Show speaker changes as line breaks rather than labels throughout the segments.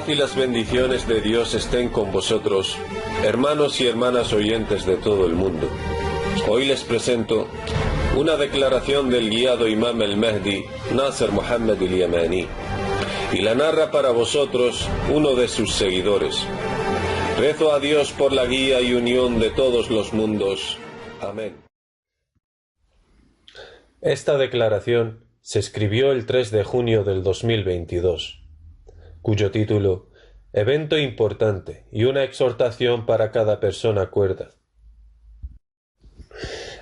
paz y las bendiciones de Dios estén con vosotros, hermanos y hermanas oyentes de todo el mundo. Hoy les presento una declaración del guiado Imam el-Mahdi, Nasser Mohammed el-Yamani, y la narra para vosotros uno de sus seguidores. Rezo a Dios por la guía y unión de todos los mundos. Amén.
Esta declaración se escribió el 3 de junio del 2022, cuyo título, Evento importante y una exhortación para cada persona cuerda.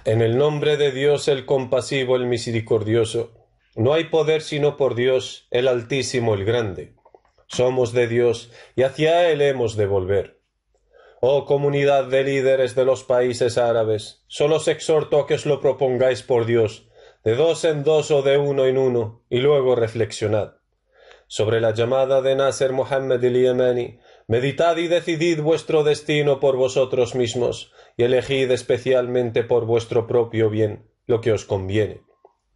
En el nombre de Dios el compasivo, el misericordioso, no hay poder sino por Dios, el Altísimo, el Grande. Somos de Dios y hacia Él hemos de volver. Oh comunidad de líderes de los países árabes, solo os exhorto a que os lo propongáis por Dios, de dos en dos o de uno en uno, y luego reflexionad. Sobre la llamada de Nasser Mohammed el-Yamani, meditad y decidid vuestro destino por vosotros mismos, y elegid especialmente por vuestro propio bien lo que os conviene.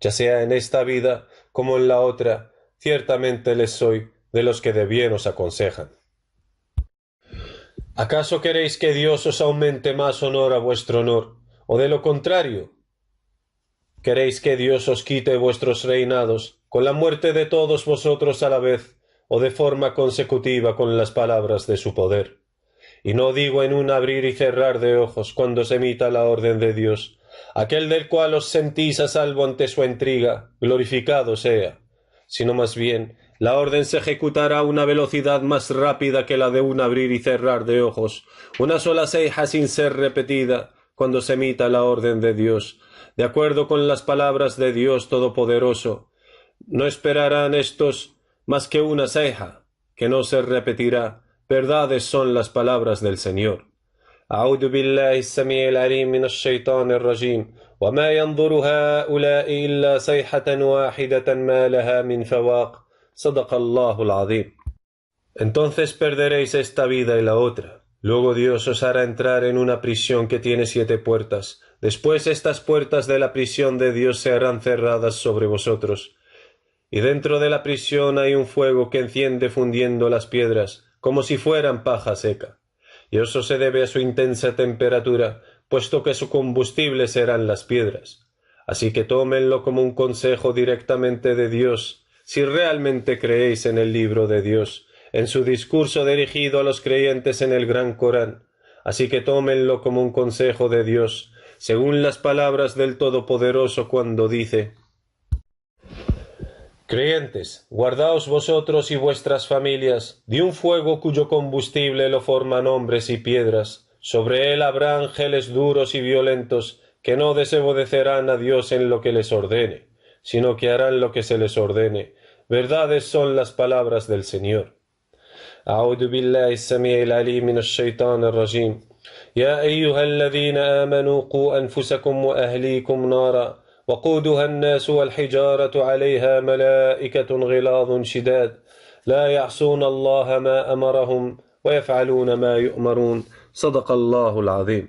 Ya sea en esta vida como en la otra, ciertamente les soy de los que de bien os aconsejan. ¿Acaso queréis que Dios os aumente más honor a vuestro honor, o de lo contrario? ¿Queréis que Dios os quite vuestros reinados con la muerte de todos vosotros a la vez, o de forma consecutiva con las palabras de su poder? Y no digo en un abrir y cerrar de ojos cuando se emita la orden de Dios, aquel del cual os sentís a salvo ante su intriga, glorificado sea, sino más bien la orden se ejecutará a una velocidad más rápida que la de un abrir y cerrar de ojos, una sola ceja sin ser repetida cuando se emita la orden de Dios, de acuerdo con las palabras de Dios Todopoderoso. No esperarán estos más que una ceja, que no se repetirá. Verdades son las palabras del Señor. أعوذ بالله السميع العليم من الشيطان الرجيم وما ينظر هؤلاء إلا صيحة واحدة ما لها من فواق صدق الله العظيم. Entonces perderéis esta vida y la otra. Luego Dios os hará entrar en una prisión que tiene 7 puertas. Después estas puertas de la prisión de Dios se harán cerradas sobre vosotros. Y dentro de la prisión hay un fuego que enciende fundiendo las piedras, como si fueran paja seca. Y eso se debe a su intensa temperatura, puesto que su combustible serán las piedras. Así que tómenlo como un consejo directamente de Dios, si realmente creéis en el libro de Dios, en su discurso dirigido a los creyentes en el Gran Corán. Así que tómenlo como un consejo de Dios, según las palabras del Todopoderoso cuando dice: Creyentes, guardaos vosotros y vuestras familias de un fuego cuyo combustible lo forman hombres y piedras. Sobre él habrá ángeles duros y violentos que no desobedecerán a Dios en lo que les ordene, sino que harán lo que se les ordene. Verdades son las palabras del Señor. أعوذ بالله السميع العليم من الشيطان الرجيم يا أيها الذين آمنوا قوا أنفسكم وأهليكم نارا وقودها الناس والحجارة عليها ملائكة غلاظ شداد لا يعصون الله ما أمرهم ويفعلون ما يؤمرون صدق الله العظيم.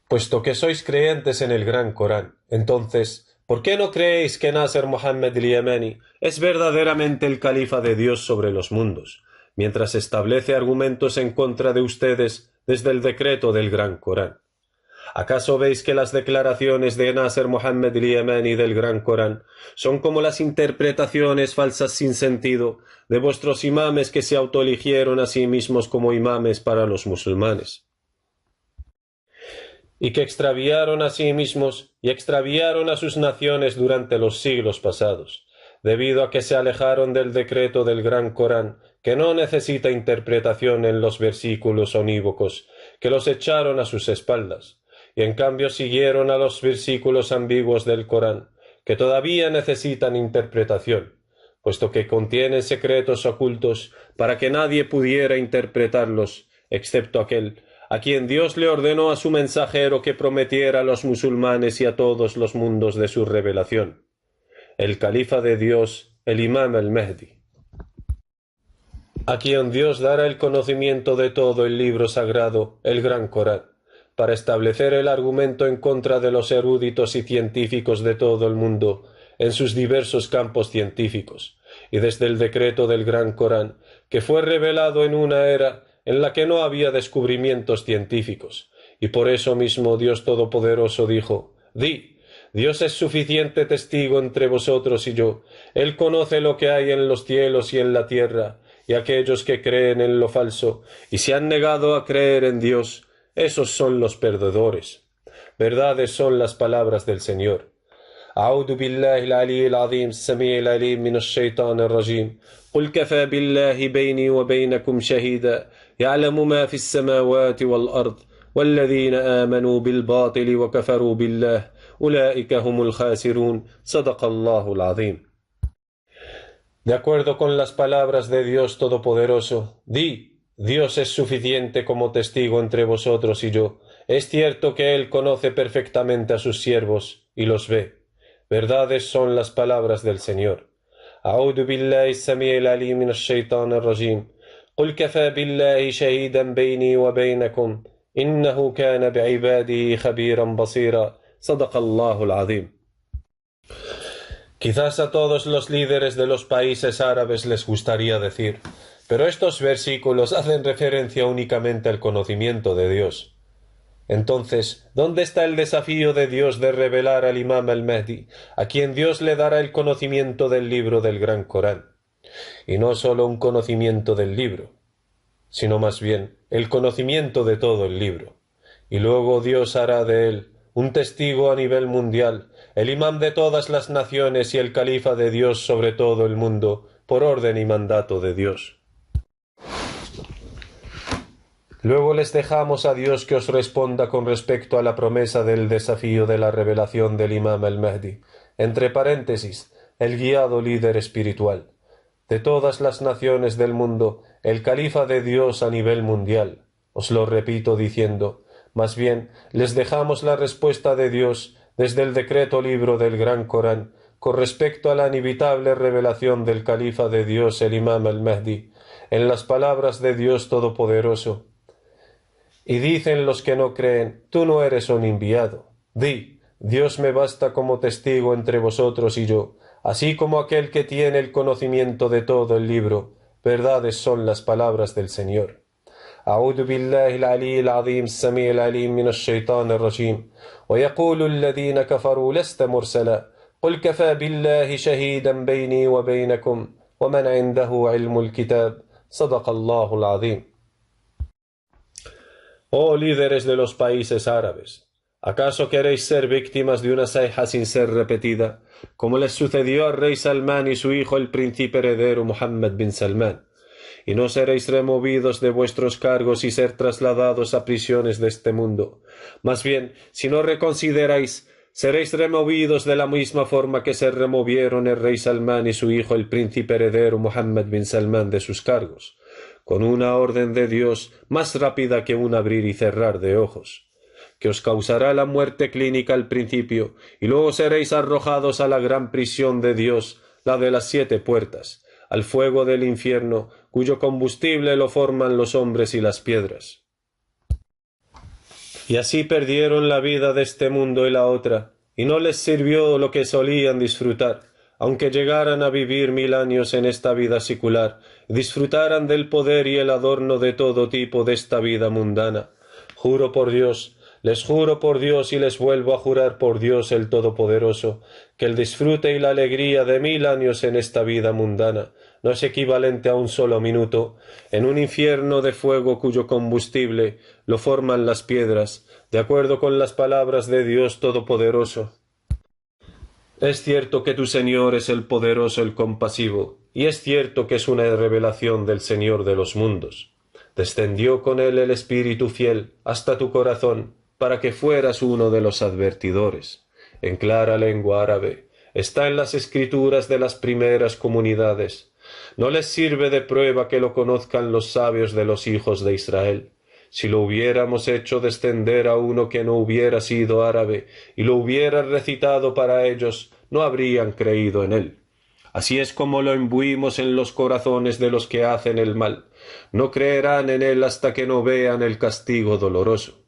Puesto que sois creyentes en el Gran Corán, entonces, ¿por qué no creéis que Nasser Mohammed el-Yamani es verdaderamente el califa de Dios sobre los mundos, mientras establece argumentos en contra de ustedes desde el decreto del Gran Corán? ¿Acaso veis que las declaraciones de Nasser Mohammed el-Yamani del Gran Corán son como las interpretaciones falsas sin sentido de vuestros imames que se autoeligieron a sí mismos como imames para los musulmanes? Y que extraviaron a sí mismos y extraviaron a sus naciones durante los siglos pasados, debido a que se alejaron del decreto del Gran Corán, que no necesita interpretación en los versículos unívocos, que los echaron a sus espaldas, y en cambio siguieron a los versículos ambiguos del Corán, que todavía necesitan interpretación, puesto que contienen secretos ocultos para que nadie pudiera interpretarlos, excepto aquel a quien Dios le ordenó a su mensajero que prometiera a los musulmanes y a todos los mundos de su revelación, el califa de Dios, el Imam el-Mahdi, a quien Dios dará el conocimiento de todo el libro sagrado, el Gran Corán, para establecer el argumento en contra de los eruditos y científicos de todo el mundo en sus diversos campos científicos, y desde el decreto del Gran Corán, que fue revelado en una era en la que no había descubrimientos científicos, y por eso mismo Dios Todopoderoso dijo: Di, Dios es suficiente testigo entre vosotros y yo, Él conoce lo que hay en los cielos y en la tierra, y aquellos que creen en lo falso y se han negado a creer en Dios, esos son los perdedores. Verdades son las palabras del Señor. أعوذ بالله العلي العظيم السميع العليم من الشيطان الرجيم قل كفى بالله بيني وبينكم شهيدا يعلم ما في السماوات والأرض والذين آمنوا بالباطل وكفروا بالله أولئك هم الخاسرون صدق الله العظيم. De acuerdo con las palabras de Dios Todopoderoso, di, Dios es suficiente como testigo entre vosotros y yo. Es cierto que Él conoce perfectamente a sus siervos y los ve. Verdades son las palabras del Señor. أعوذ بالله السميع العليم من الشيطان الرجيم قل كفى بالله شهيدا بيني وبينكم إنه كان بعباده خبيرا بصيرا صدق الله العظيم. Quizás a todos los líderes de los países árabes les gustaría decir, pero estos versículos hacen referencia únicamente al conocimiento de Dios. Entonces, ¿dónde está el desafío de Dios de revelar al Imam al-Mahdi, a quien Dios le dará el conocimiento del libro del Gran Corán? Y no solo un conocimiento del libro, sino más bien el conocimiento de todo el libro. Y luego Dios hará de él un testigo a nivel mundial, el imán de todas las naciones y el califa de Dios sobre todo el mundo, por orden y mandato de Dios. Luego les dejamos a Dios que os responda con respecto a la promesa del desafío de la revelación del Imam al-Mahdi, entre paréntesis, el guiado líder espiritual, de todas las naciones del mundo, el califa de Dios a nivel mundial. Os lo repito diciendo, más bien les dejamos la respuesta de Dios desde el decreto libro del Gran Corán con respecto a la inevitable revelación del califa de Dios, el Imam al-Mahdi, en las palabras de Dios Todopoderoso. Y dicen los que no creen, tú no eres un enviado. Di, Dios me basta como testigo entre vosotros y yo, así como aquel que tiene el conocimiento de todo el libro. Verdades son las palabras del Señor. أعوذ بالله العلي العظيم السميع العليم من الشيطان الرجيم ويقول الذين كفروا لست مرسلا قل كفى بالله شهيدا بيني وبينكم ومن عنده علم الكتاب صدق الله العظيم. Oh líderes de los países árabes, ¿acaso queréis ser víctimas de una sayha sin ser repetida, como les sucedió al rey Salmán y su hijo el príncipe heredero Muhammad bin Salmán? Y no seréis removidos de vuestros cargos y ser trasladados a prisiones de este mundo. Más bien, si no reconsideráis, seréis removidos de la misma forma que se removieron el rey Salmán y su hijo el príncipe heredero Muhammad bin Salmán de sus cargos, con una orden de Dios más rápida que un abrir y cerrar de ojos, que os causará la muerte clínica al principio, y luego seréis arrojados a la gran prisión de Dios, la de las 7 puertas, al fuego del infierno, cuyo combustible lo forman los hombres y las piedras. Y así perdieron la vida de este mundo y la otra, y no les sirvió lo que solían disfrutar, aunque llegaran a vivir 1000 años en esta vida secular, disfrutaran del poder y el adorno de todo tipo de esta vida mundana. Juro por Dios, les juro por Dios y les vuelvo a jurar por Dios el Todopoderoso, que el disfrute y la alegría de 1000 años en esta vida mundana no es equivalente a un solo minuto, en un infierno de fuego cuyo combustible lo forman las piedras, de acuerdo con las palabras de Dios Todopoderoso. Es cierto que tu Señor es el poderoso, el compasivo, y es cierto que es una revelación del Señor de los mundos. Descendió con él el Espíritu fiel hasta tu corazón, para que fueras uno de los advertidores. En clara lengua árabe, está en las escrituras de las primeras comunidades. No les sirve de prueba que lo conozcan los sabios de los hijos de Israel. Si lo hubiéramos hecho descender a uno que no hubiera sido árabe y lo hubiera recitado para ellos, no habrían creído en él. Así es como lo imbuimos en los corazones de los que hacen el mal. No creerán en él hasta que no vean el castigo doloroso,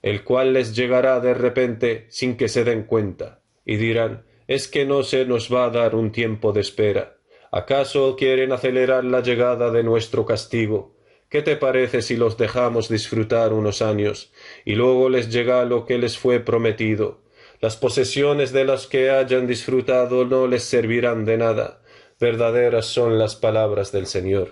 el cual les llegará de repente sin que se den cuenta, y dirán, es que no se nos va a dar un tiempo de espera. ¿Acaso quieren acelerar la llegada de nuestro castigo? ¿Qué te parece si los dejamos disfrutar unos años y luego les llega lo que les fue prometido? Las posesiones de las que hayan disfrutado no les servirán de nada. Verdaderas son las palabras del Señor.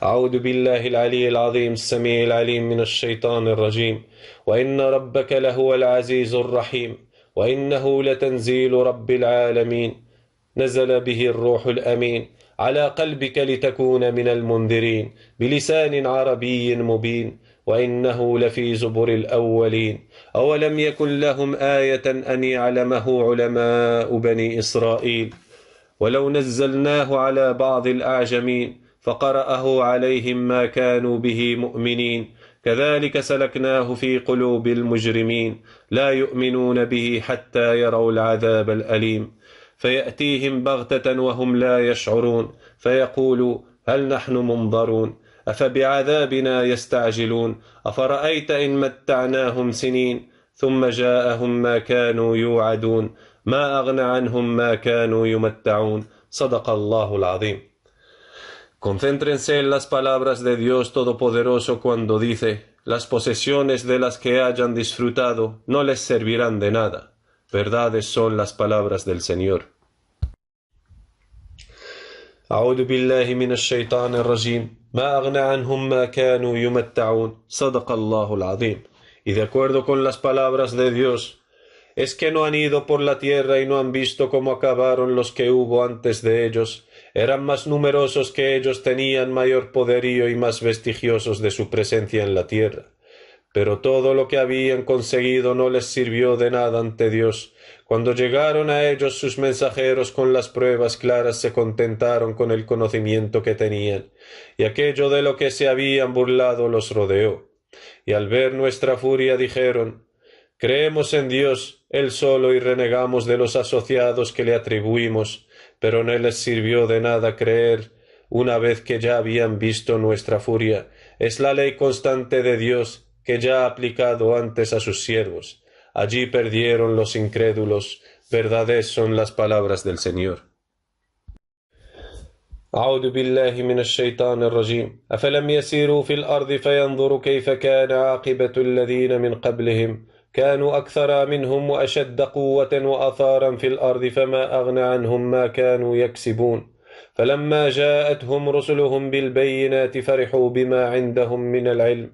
أعوذ بالله العلي العظيم السميع العليم من الشيطان الرجيم وإن ربك لهو العزيز الرحيم وإنه لتنزيل رب العالمين نزل به الروح الأمين على قلبك لتكون من المنذرين بلسان عربي مبين وإنه لفي زبر الأولين أولم يكن لهم آية أن يعلمه علماء بني إسرائيل ولو نزلناه على بعض الأعجمين فقرأه عليهم ما كانوا به مؤمنين كذلك سلكناه في قلوب المجرمين لا يؤمنون به حتى يروا العذاب الأليم فيأتيهم بغتة وهم لا يشعرون فيقولوا هل نحن منظرون أفبعذابنا يستعجلون أفرأيت إن متعناهم سنين ثم جاءهم ما كانوا يوعدون ما أغنى عنهم ما كانوا يمتعون صدق الله العظيم. Concéntrense en las palabras de Dios Todopoderoso cuando dice: las posesiones de las que hayan disfrutado no les servirán de nada. Verdades son las palabras del Señor. أعوذ بالله من الشيطان الرجيم ما أغنى عنهم ما كانوا يمتعون صدق الله العظيم. Y de acuerdo con las palabras de Dios, es que no han ido por la tierra y no han visto cómo acabaron los que hubo antes de ellos. Eran más numerosos que ellos, tenían mayor poderío y más vestigiosos de su presencia en la tierra. Pero todo lo que habían conseguido no les sirvió de nada ante Dios. Cuando llegaron a ellos sus mensajeros con las pruebas claras, se contentaron con el conocimiento que tenían, y aquello de lo que se habían burlado los rodeó. Y al ver nuestra furia dijeron: creemos en Dios, Él solo, y renegamos de los asociados que le atribuimos, pero no les sirvió de nada creer una vez que ya habían visto nuestra furia. Es la ley constante de Dios que ya ha aplicado antes a sus siervos. Allí perdieron los incrédulos. Verdades son las palabras del Señor. أعوذ بالله من الشيطان الرجيم أفلم يسيروا في الأرض فينظروا كيف كان عاقبة الذين من قبلهم كانوا أكثر منهم وأشد قوة وأثارا في الأرض فما أغنى عنهم ما كانوا يكسبون فلما جاءتهم رسلهم بالبينات فرحوا بما عندهم من العلم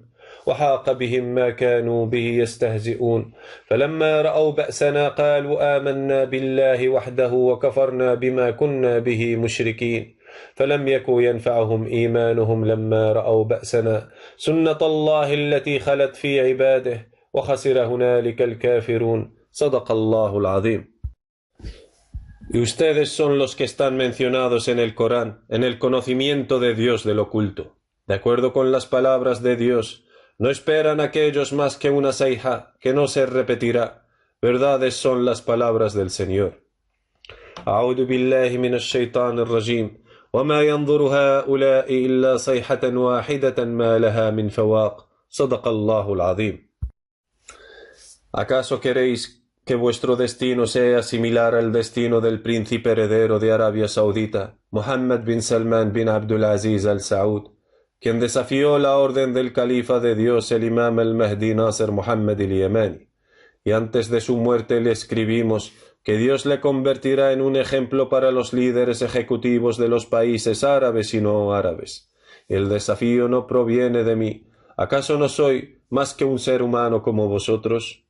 وحاق بهم ما كانوا به يستهزئون فلما رأوا بأسنا قالوا آمنا بالله وحده وكفرنا بما كنا به مشركين فلم يكن ينفعهم إيمانهم لما رأوا بأسنا سنة الله التي خلت في عباده وخسر هنالك الكافرون صدق الله العظيم. Y ustedes son los que están mencionados en el Corán, en el conocimiento de Dios del oculto. De acuerdo con las palabras de Dios, no esperan aquellos más que una sayha que no se repetirá. Verdades son las palabras del Señor. أعوذ بالله من الشيطان الرجيم وما ينظر هؤلاء إلا صيحة واحدة ما لها من فواق صدق الله العظيم. ¿Acaso queréis que vuestro destino sea similar al destino del príncipe heredero de Arabia Saudita, Mohammed bin Salman bin Abdul Aziz al Saud, quien desafió la orden del califa de Dios, el imam al-Mahdi Nasser Muhammad al-Yamani, y antes de su muerte le escribimos que Dios le convertirá en un ejemplo para los líderes ejecutivos de los países árabes y no árabes? El desafío no proviene de mí. ¿Acaso no soy más que un ser humano como vosotros?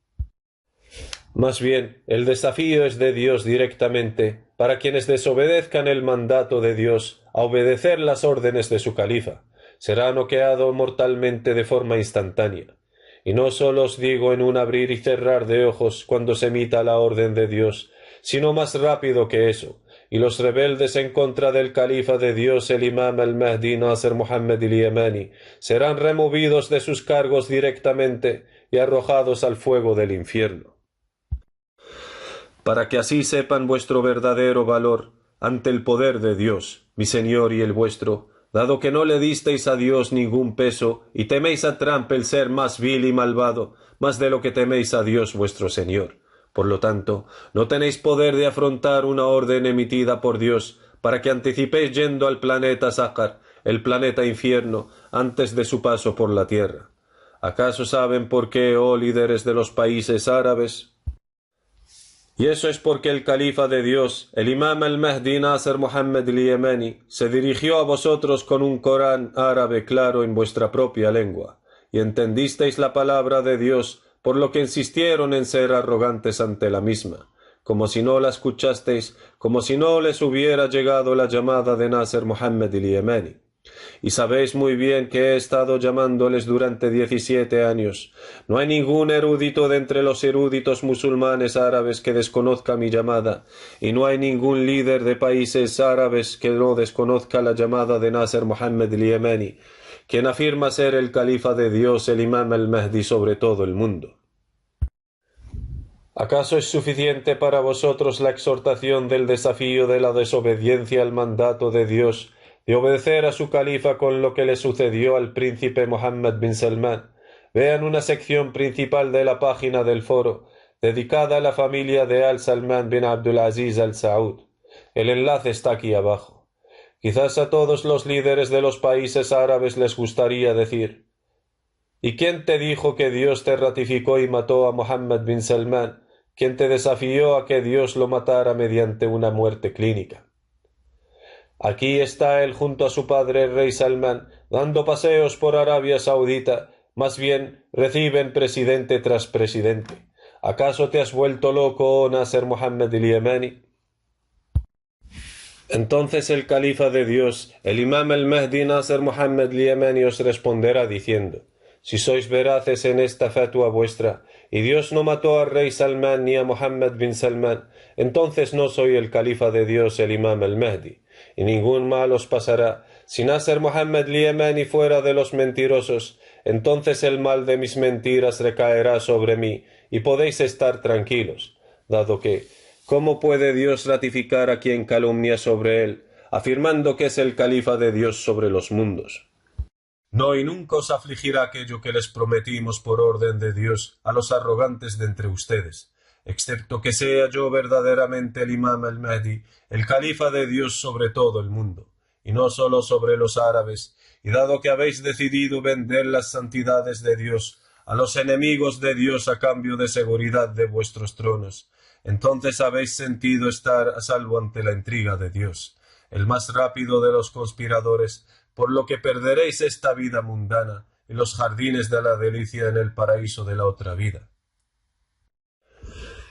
Más bien, el desafío es de Dios directamente para quienes desobedezcan el mandato de Dios a obedecer las órdenes de su califa. Será noqueado mortalmente de forma instantánea. Y no solo os digo en un abrir y cerrar de ojos cuando se emita la orden de Dios, sino más rápido que eso. Y los rebeldes en contra del califa de Dios, el imam al-Mahdi Nasser Muhammad al-Yamani, serán removidos de sus cargos directamente y arrojados al fuego del infierno. Para que así sepan vuestro verdadero valor ante el poder de Dios, mi Señor y el vuestro, dado que no le disteis a Dios ningún peso y teméis a Trump, el ser más vil y malvado, más de lo que teméis a Dios vuestro Señor. Por lo tanto, no tenéis poder de afrontar una orden emitida por Dios para que anticipéis yendo al planeta Sácar, el planeta infierno, antes de su paso por la tierra. ¿Acaso saben por qué, oh líderes de los países árabes? Y eso es porque el califa de Dios, el imam al-Mahdi Nasser Muhammad al-Yemeni, se dirigió a vosotros con un Corán árabe claro en vuestra propia lengua, y entendisteis la palabra de Dios, por lo que insistieron en ser arrogantes ante la misma, como si no la escuchasteis, como si no les hubiera llegado la llamada de Nasser Muhammad al-Yemeni. Y sabéis muy bien que he estado llamándoles durante 17 años. No hay ningún erudito de entre los eruditos musulmanes árabes que desconozca mi llamada, y no hay ningún líder de países árabes que no desconozca la llamada de Nasser Muhammad al-Yemeni, quien afirma ser el califa de Dios, el imam al-Mahdi sobre todo el mundo. ¿Acaso es suficiente para vosotros la exhortación del desafío de la desobediencia al mandato de Dios, de obedecer a su califa con lo que le sucedió al príncipe Mohammed bin Salman? Vean una sección principal de la página del foro, dedicada a la familia de Al-Salman bin Abdulaziz Al-Saud. El enlace está aquí abajo. Quizás a todos los líderes de los países árabes les gustaría decir: ¿y quién te dijo que Dios te ratificó y mató a Mohammed bin Salman? ¿Quién te desafió a que Dios lo matara mediante una muerte clínica? Aquí está él junto a su padre el rey Salman, dando paseos por Arabia Saudita, más bien reciben presidente tras presidente. ¿Acaso te has vuelto loco, oh Nasser Muhammad al-Yemeni? Entonces el califa de Dios, el imam al-Mahdi Nasser Muhammad al-Yemeni, os responderá diciendo: si sois veraces en esta fatua vuestra, y Dios no mató al rey Salman ni a Mohammed bin Salman, entonces no soy el califa de Dios, el imam al-Mahdi, y ningún mal os pasará. Si Nasser Muhammad al-Yemeni fuera de los mentirosos, entonces el mal de mis mentiras recaerá sobre mí, y podéis estar tranquilos, dado que, ¿cómo puede Dios ratificar a quien calumnia sobre él, afirmando que es el califa de Dios sobre los mundos? No, y nunca os afligirá aquello que les prometimos por orden de Dios a los arrogantes de entre ustedes, excepto que sea yo verdaderamente el imam al-Mahdi, el califa de Dios sobre todo el mundo, y no sólo sobre los árabes, y dado que habéis decidido vender las santidades de Dios a los enemigos de Dios a cambio de seguridad de vuestros tronos, entonces habéis sentido estar a salvo ante la intriga de Dios, el más rápido de los conspiradores, por lo que perderéis esta vida mundana y los jardines de la delicia en el paraíso de la otra vida.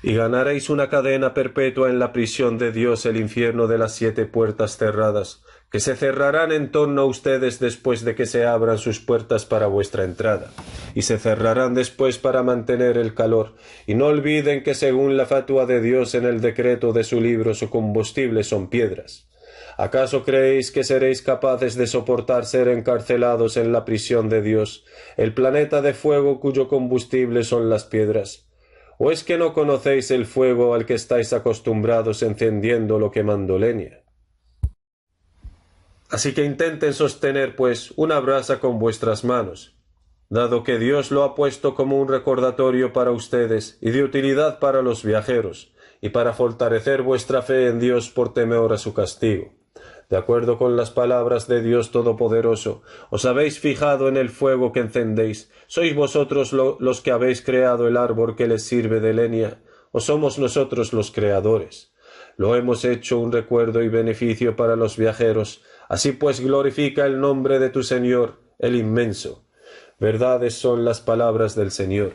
Y ganaréis una cadena perpetua en la prisión de Dios, el infierno de las 7 puertas cerradas, que se cerrarán en torno a ustedes después de que se abran sus puertas para vuestra entrada, y se cerrarán después para mantener el calor. Y no olviden que según la fatua de Dios en el decreto de su libro, su combustible son piedras. ¿Acaso creéis que seréis capaces de soportar ser encarcelados en la prisión de Dios, el planeta de fuego cuyo combustible son las piedras? ¿O es que no conocéis el fuego al que estáis acostumbrados encendiéndolo quemando leña? Así que intenten sostener, pues, una brasa con vuestras manos, dado que Dios lo ha puesto como un recordatorio para ustedes y de utilidad para los viajeros, y para fortalecer vuestra fe en Dios por temor a su castigo. De acuerdo con las palabras de Dios Todopoderoso, os habéis fijado en el fuego que encendéis. ¿Sois vosotros los que habéis creado el árbol que les sirve de leña, o somos nosotros los creadores? Lo hemos hecho un recuerdo y beneficio para los viajeros. Así pues glorifica el nombre de tu Señor, el inmenso. Verdades son las palabras del Señor.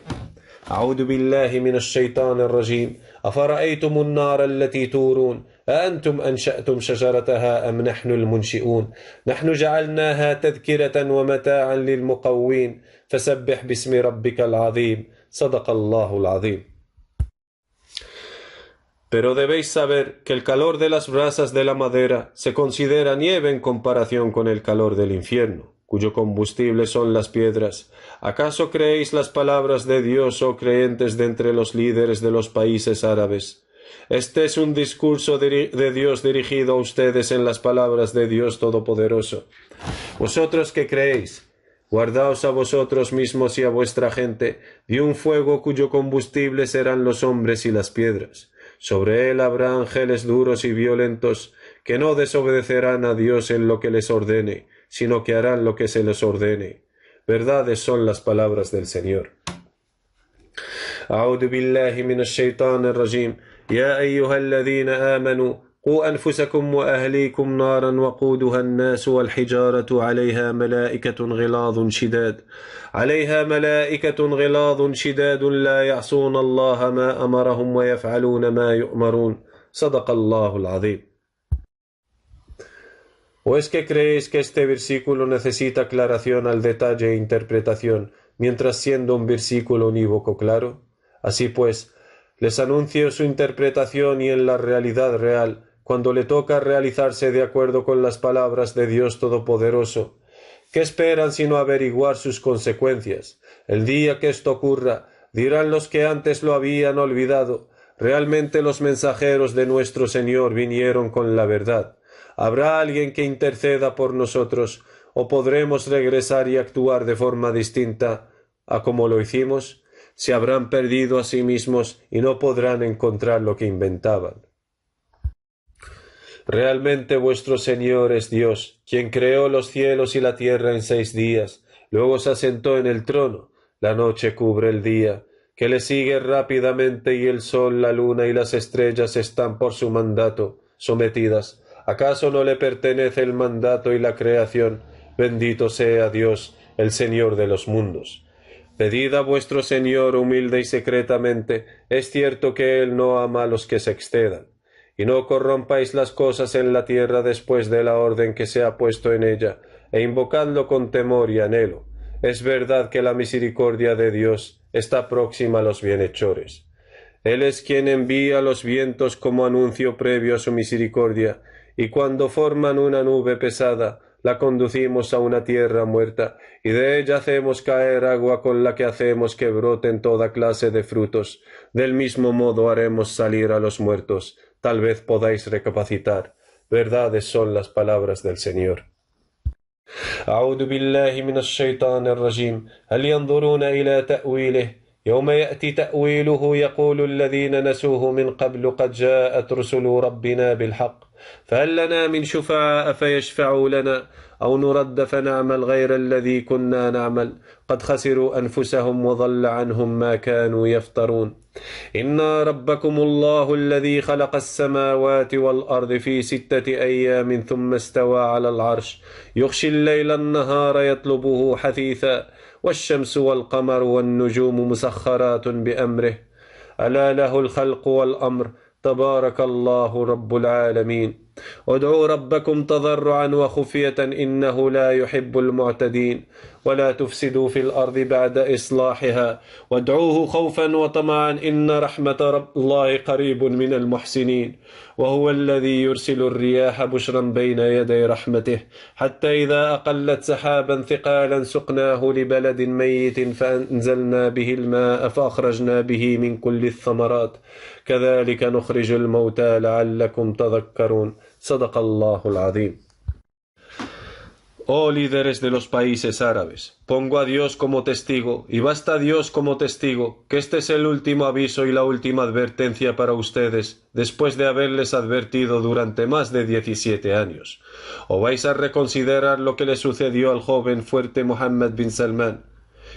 أعوذ بالله من الشيطان الرجيم أفرأيتم النار التي تورون أأنتم أنشأتم شجرتها أم نحن المنشئون نحن جعلناها تذكرة ومتاعا للمقوين فسبح باسم ربك العظيم صدق الله العظيم. Pero debéis saber que el calor de las brasas de la madera se considera nieve en comparación con el calor del infierno, cuyo combustible son las piedras. ¿Acaso creéis las palabras de Dios, oh creyentes de entre los líderes de los países árabes? Este es un discurso de Dios dirigido a ustedes en las palabras de Dios Todopoderoso. ¿Vosotros qué creéis? Guardaos a vosotros mismos y a vuestra gente de un fuego cuyo combustible serán los hombres y las piedras. Sobre él habrá ángeles duros y violentos que no desobedecerán a Dios en lo que les ordene, sino que harán lo que se les ordene. Verdades son las palabras del Señor. أعوذ بالله من الشيطان الرجيم يا أيها الذين آمنوا قوا أنفسكم وأهليكم نارا وقودها الناس والحجارة عليها ملائكة غلاظ شداد لا يعصون الله ما أمرهم ويفعلون ما يؤمرون صدق الله العظيم. ¿O es que creéis que este versículo necesita aclaración al detalle e interpretación, mientras siendo un versículo unívoco claro? Así pues, les anuncio su interpretación y en la realidad real, cuando le toca realizarse de acuerdo con las palabras de Dios Todopoderoso. ¿Qué esperan sino averiguar sus consecuencias? El día que esto ocurra, dirán los que antes lo habían olvidado, realmente los mensajeros de nuestro Señor vinieron con la verdad. ¿Habrá alguien que interceda por nosotros, o podremos regresar y actuar de forma distinta a como lo hicimos? Se habrán perdido a sí mismos y no podrán encontrar lo que inventaban. Realmente vuestro Señor es Dios, quien creó los cielos y la tierra en 6 días, luego se asentó en el trono, la noche cubre el día, que le sigue rápidamente y el sol, la luna y las estrellas están por su mandato, sometidas. ¿Acaso no le pertenece el mandato y la creación? Bendito sea Dios, el Señor de los mundos. Pedid a vuestro Señor humilde y secretamente, es cierto que Él no ama a los que se excedan. Y no corrompáis las cosas en la tierra después de la orden que se ha puesto en ella, e invocadlo con temor y anhelo. Es verdad que la misericordia de Dios está próxima a los bienhechores. Él es quien envía los vientos como anuncio previo a su misericordia, y cuando forman una nube pesada, la conducimos a una tierra muerta, y de ella hacemos caer agua con la que hacemos que broten toda clase de frutos. Del mismo modo haremos salir a los muertos. Tal vez podáis recapacitar. Verdades son las palabras del Señor. أعوذ بالله من الشيطان الرجيم هل ينظرون إلى تأويله يوم يأتي تأويله يقول الذين نسوه من قبل قد جاءت رسل ربنا بالحق فهل لنا من شفعاء فيشفعوا لنا أو نرد فنعمل غير الذي كنا نعمل قد خسروا أنفسهم وضل عنهم ما كانوا يفترون إن ربكم الله الذي خلق السماوات والأرض في 6 أيام ثم استوى على العرش يغشي الليل النهار يطلبه حثيثا والشمس والقمر والنجوم مسخرات بأمره ألا له الخلق والأمر تبارك الله رب العالمين ادعوا ربكم تضرعا وخفية إنه لا يحب المعتدين ولا تفسدوا في الأرض بعد إصلاحها وادعوه خوفا وطمعا إن رحمة الله قريب من المحسنين وهو الذي يرسل الرياح بشرا بين يدي رحمته حتى إذا أقلت سحابا ثقالا سقناه لبلد ميت فأنزلنا به الماء فأخرجنا به من كل الثمرات كذلك نخرج الموتى لعلكم تذكرون صدق الله العظيم. Oh líderes de los países árabes, pongo a Dios como testigo, y basta Dios como testigo, que este es el último aviso y la última advertencia para ustedes, después de haberles advertido durante más de 17 años. ¿O vais a reconsiderar lo que le sucedió al joven fuerte Mohammed bin Salman?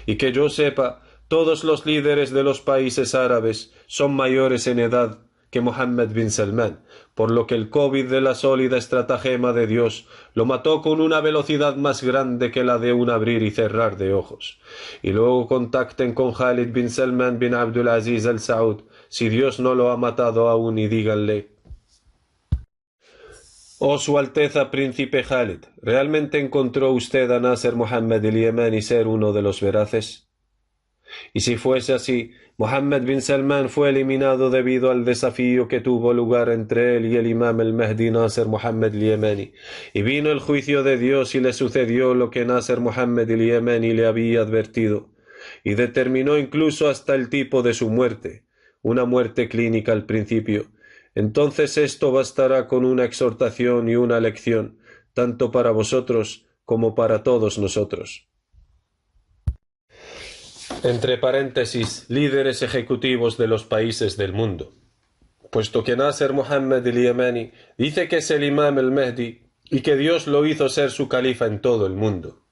Y que yo sepa, todos los líderes de los países árabes son mayores en edad que Mohammed bin Salman, por lo que el COVID de la sólida estratagema de Dios lo mató con una velocidad más grande que la de un abrir y cerrar de ojos. Y luego contacten con Khalid bin Salman bin Abdul Aziz al Saud, si Dios no lo ha matado aún, y díganle: «Oh Su Alteza Príncipe Khalid, ¿realmente encontró usted a Nasser Mohammed el Yemeni ser uno de los veraces? Y si fuese así, Mohammed bin Salman fue eliminado debido al desafío que tuvo lugar entre él y el imam el Mahdi Nasser Mohammed el Yemeni, y vino el juicio de Dios y le sucedió lo que Nasser Mohammed el Yemeni le había advertido, y determinó incluso hasta el tipo de su muerte, una muerte clínica al principio. Entonces esto bastará con una exhortación y una lección, tanto para vosotros como para todos nosotros». Entre paréntesis, líderes ejecutivos de los países del mundo. puesto que Nasser Mohammed el-Yemeni dice que es el Imam el-Mehdi y que Dios lo hizo ser su califa en todo el mundo.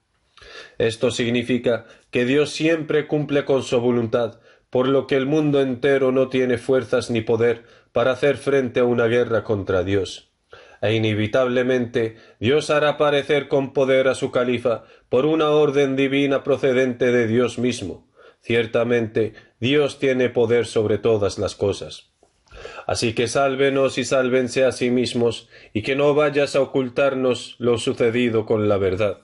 Esto significa que Dios siempre cumple con su voluntad, por lo que el mundo entero no tiene fuerzas ni poder para hacer frente a una guerra contra Dios. E inevitablemente Dios hará aparecer con poder a su califa por una orden divina procedente de Dios mismo. Ciertamente, Dios tiene poder sobre todas las cosas. Así que sálvenos y sálvense a sí mismos, y que no vayas a ocultarnos lo sucedido con la verdad.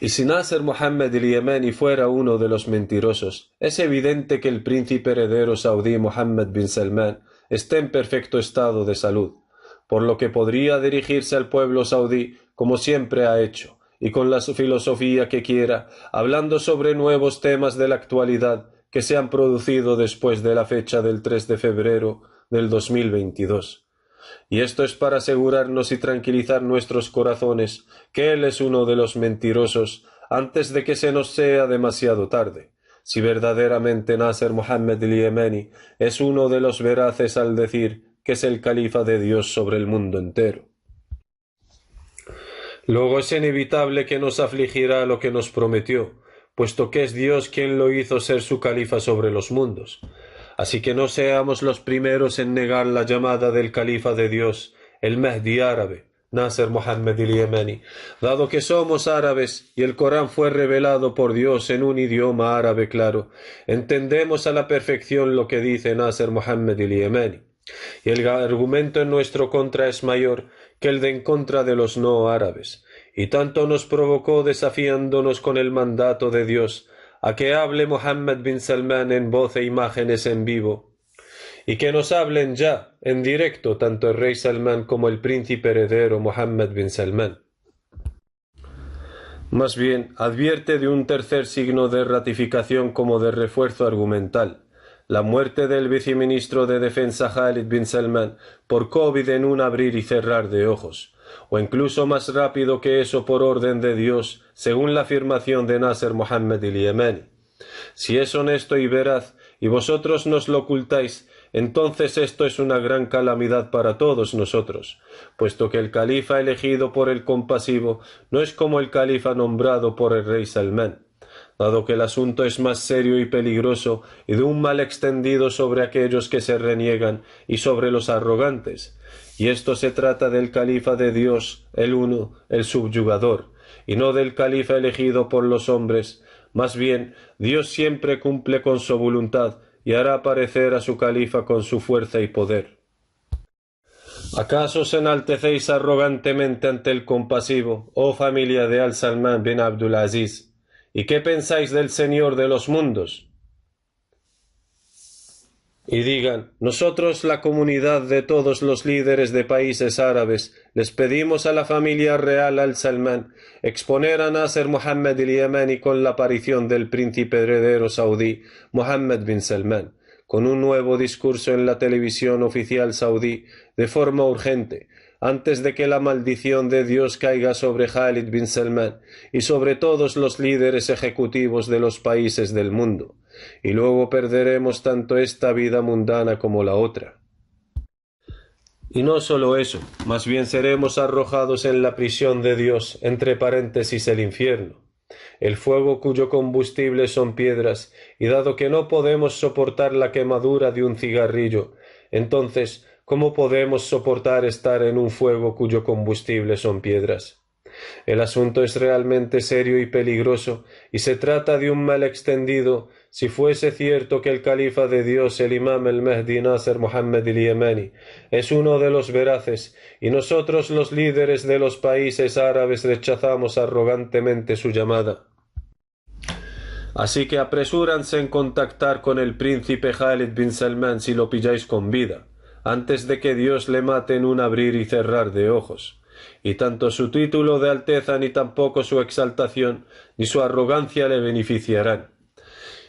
Y si Nasser Mohammed el-Yemeni fuera uno de los mentirosos, es evidente que el príncipe heredero saudí Mohammed bin Salman está en perfecto estado de salud, por lo que podría dirigirse al pueblo saudí como siempre ha hecho, y con la filosofía que quiera, hablando sobre nuevos temas de la actualidad que se han producido después de la fecha del 3 de febrero del 2022. Y esto es para asegurarnos y tranquilizar nuestros corazones que él es uno de los mentirosos antes de que se nos sea demasiado tarde, si verdaderamente Nasser Mohammed el-Yemeni es uno de los veraces al decir que es el califa de Dios sobre el mundo entero. Luego es inevitable que nos afligirá lo que nos prometió, puesto que es Dios quien lo hizo ser su califa sobre los mundos. Así que no seamos los primeros en negar la llamada del califa de Dios, el Mehdi árabe, Nasser Mohammed el-Yemeni, dado que somos árabes y el Corán fue revelado por Dios en un idioma árabe claro, entendemos a la perfección lo que dice Nasser Mohammed el-Yemeni, y el argumento en nuestro contra es mayor que el de en contra de los no árabes, y tanto nos provocó desafiándonos con el mandato de Dios, a que hable Mohammed bin Salman en voz e imágenes en vivo, y que nos hablen ya, en directo, tanto el rey Salman como el príncipe heredero Mohammed bin Salman. Más bien, advierte de un tercer signo de ratificación como de refuerzo argumental, la muerte del viceministro de Defensa Khalid bin Salman por COVID en un abrir y cerrar de ojos, o incluso más rápido que eso por orden de Dios, según la afirmación de Nasser Mohammed el-Yemeni. Si es honesto y veraz, y vosotros nos lo ocultáis, entonces esto es una gran calamidad para todos nosotros, puesto que el califa elegido por el compasivo no es como el califa nombrado por el rey Salman, dado que el asunto es más serio y peligroso y de un mal extendido sobre aquellos que se reniegan y sobre los arrogantes. Y esto se trata del califa de Dios, el uno, el subyugador, y no del califa elegido por los hombres. Más bien, Dios siempre cumple con su voluntad y hará aparecer a su califa con su fuerza y poder. ¿Acaso os enaltecéis arrogantemente ante el compasivo, oh familia de Al-Salman bin Abdul Aziz? ¿Y qué pensáis del Señor de los mundos? Y digan, nosotros, la comunidad de todos los líderes de países árabes, les pedimos a la familia real Al-Salman exponer a Nasser Mohammed el-Yemeni con la aparición del príncipe heredero saudí Mohammed bin Salman, con un nuevo discurso en la televisión oficial saudí de forma urgente, antes de que la maldición de Dios caiga sobre Khalid bin Salman y sobre todos los líderes ejecutivos de los países del mundo, y luego perderemos tanto esta vida mundana como la otra. Y no solo eso, más bien seremos arrojados en la prisión de Dios, entre paréntesis el infierno, el fuego cuyo combustible son piedras, y dado que no podemos soportar la quemadura de un cigarrillo, entonces, ¿cómo podemos soportar estar en un fuego cuyo combustible son piedras? El asunto es realmente serio y peligroso, y se trata de un mal extendido. Si fuese cierto que el califa de Dios, el imam el-Mehdi Nasser Mohammed el-Yemeni, es uno de los veraces, y nosotros los líderes de los países árabes rechazamos arrogantemente su llamada. Así que apresúranse en contactar con el príncipe Khalid bin Salman si lo pilláis con vida, antes de que Dios le mate en un abrir y cerrar de ojos. Y tanto su título de alteza ni tampoco su exaltación ni su arrogancia le beneficiarán.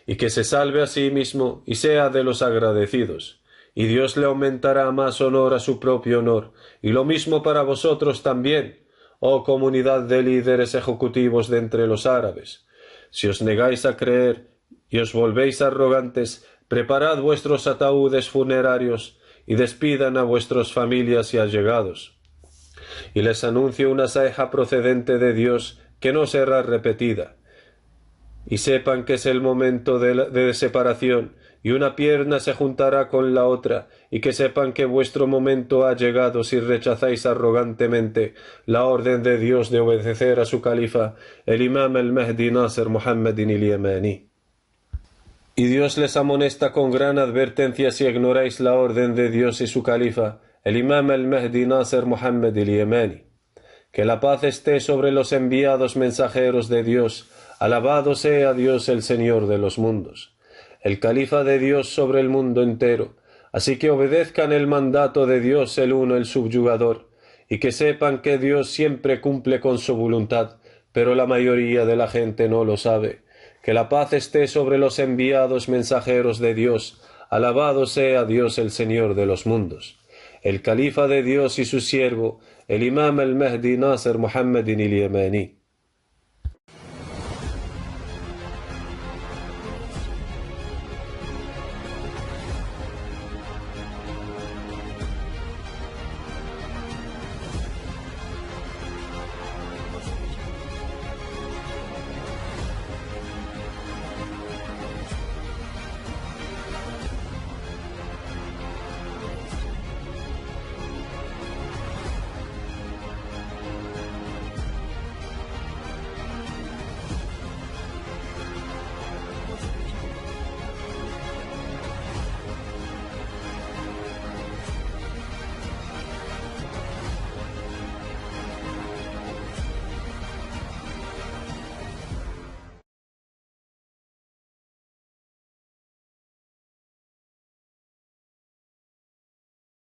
Y que se salve a sí mismo y sea de los agradecidos. Y Dios le aumentará más honor a su propio honor, y lo mismo para vosotros también, oh comunidad de líderes ejecutivos de entre los árabes. Si os negáis a creer y os volvéis arrogantes, preparad vuestros ataúdes funerarios y despidan a vuestras familias y allegados. Y les anuncio una saeja procedente de Dios que no será repetida. Y sepan que es el momento de separación, y una pierna se juntará con la otra, y que sepan que vuestro momento ha llegado si rechazáis arrogantemente la orden de Dios de obedecer a su califa, el imam al-Mahdi Nasr Muhammadin al-Yamani. Y Dios les amonesta con gran advertencia si ignoráis la orden de Dios y su califa, el imam al-Mahdi Nasr Muhammad al-Yamani. Que la paz esté sobre los enviados mensajeros de Dios, alabado sea Dios el Señor de los mundos, el califa de Dios sobre el mundo entero, así que obedezcan el mandato de Dios el uno el subyugador, y que sepan que Dios siempre cumple con su voluntad, pero la mayoría de la gente no lo sabe. Que la paz esté sobre los enviados mensajeros de Dios, alabado sea Dios el Señor de los mundos, el califa de Dios y su siervo, el imam al-Mahdi Nasr Muhammadin al-Yamani.